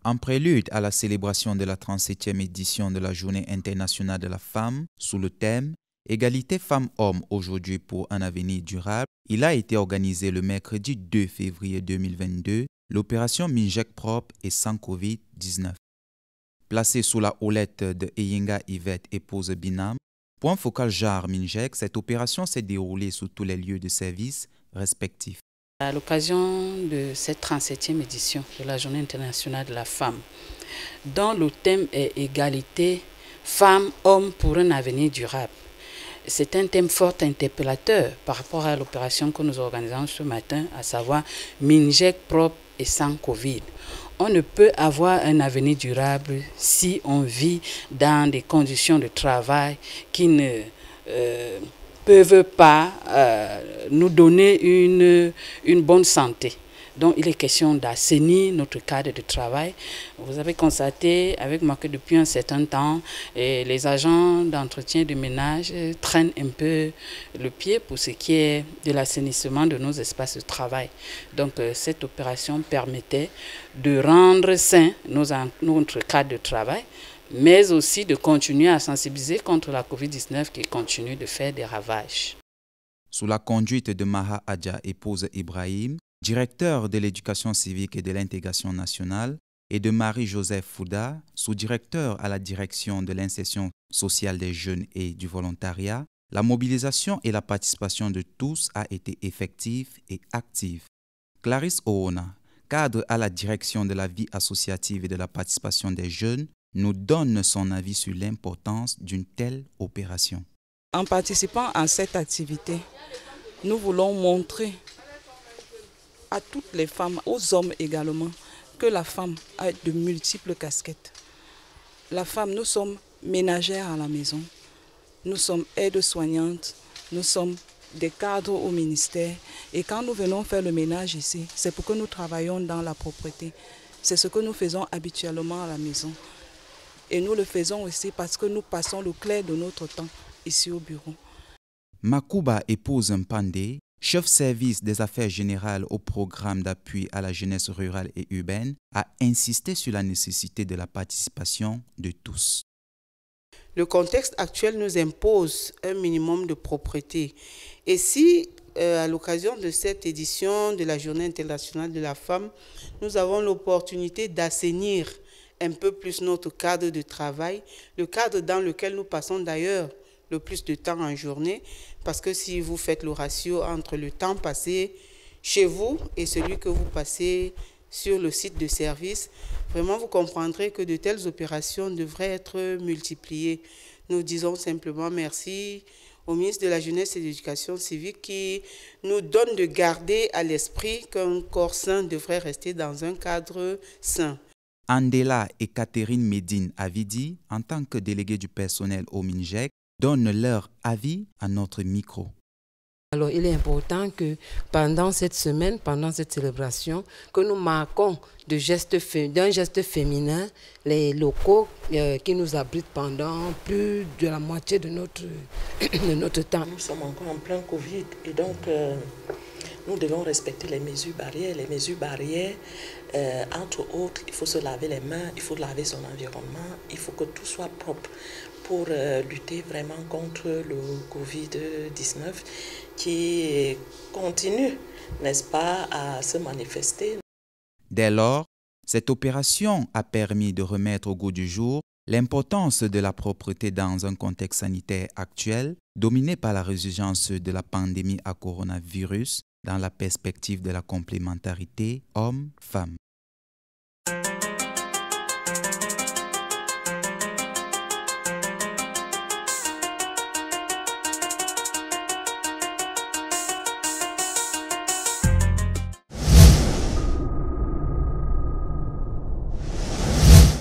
En prélude à la célébration de la 37e édition de la Journée internationale de la femme sous le thème « Égalité femmes-hommes aujourd'hui pour un avenir durable », il a été organisé le mercredi 2 février 2022 l'opération Minjek propre et sans Covid-19. Placée sous la houlette de Eyinga Yvette, épouse Binam, point focal genre Minjek, cette opération s'est déroulée sous tous les lieux de service respectifs. À l'occasion de cette 37e édition de la Journée internationale de la femme, dont le thème est égalité femmes-hommes pour un avenir durable. C'est un thème fort interpellateur par rapport à l'opération que nous organisons ce matin, à savoir Minjek propre et sans Covid. On ne peut avoir un avenir durable si on vit dans des conditions de travail qui ne peuvent pas nous donner une bonne santé. Donc il est question d'assainir notre cadre de travail. Vous avez constaté avec moi que depuis un certain temps, les agents d'entretien de ménage traînent un peu le pied pour ce qui est de l'assainissement de nos espaces de travail. Donc cette opération permettait de rendre sain notre cadre de travail, mais aussi de continuer à sensibiliser contre la Covid-19 qui continue de faire des ravages. Sous la conduite de Maha Adja, épouse Ibrahim, directeur de l'éducation civique et de l'intégration nationale, et de Marie-Joseph Fouda, sous-directeur à la direction de l'insertion sociale des jeunes et du volontariat, la mobilisation et la participation de tous a été effective et active. Clarisse Oona, cadre à la direction de la vie associative et de la participation des jeunes, nous donne son avis sur l'importance d'une telle opération. En participant à cette activité, nous voulons montrer à toutes les femmes, aux hommes également, que la femme a de multiples casquettes. La femme, nous sommes ménagères à la maison, nous sommes aides-soignantes, nous sommes des cadres au ministère. Et quand nous venons faire le ménage ici, c'est pour que nous travaillons dans la propreté. C'est ce que nous faisons habituellement à la maison. Et nous le faisons aussi parce que nous passons le clair de notre temps ici au bureau. Makuba, épouse Mpande, chef service des affaires générales au programme d'appui à la jeunesse rurale et urbaine, a insisté sur la nécessité de la participation de tous. Le contexte actuel nous impose un minimum de propreté. Et si, à l'occasion de cette édition de la Journée internationale de la femme, nous avons l'opportunité d'assainir un peu plus notre cadre de travail, le cadre dans lequel nous passons d'ailleurs le plus de temps en journée, parce que si vous faites le ratio entre le temps passé chez vous et celui que vous passez sur le site de service, vraiment vous comprendrez que de telles opérations devraient être multipliées. Nous disons simplement merci au ministre de la Jeunesse et de l'Éducation civique qui nous donne de garder à l'esprit qu'un corps sain devrait rester dans un cadre sain. Andela et Catherine Medine Avidi, en tant que délégués du personnel au Minjek, donnent leur avis à notre micro. Alors, il est important que pendant cette semaine, pendant cette célébration, que nous marquons d'un geste féminin les locaux qui nous abritent pendant plus de la moitié de notre temps. Nous sommes encore en plein Covid et donc nous devons respecter les mesures barrières. Les mesures barrières, entre autres, il faut se laver les mains, il faut laver son environnement, il faut que tout soit propre pour lutter vraiment contre le Covid-19 qui continue, n'est-ce pas, à se manifester. Dès lors, cette opération a permis de remettre au goût du jour l'importance de la propreté dans un contexte sanitaire actuel dominé par la résurgence de la pandémie à coronavirus dans la perspective de la complémentarité homme-femme.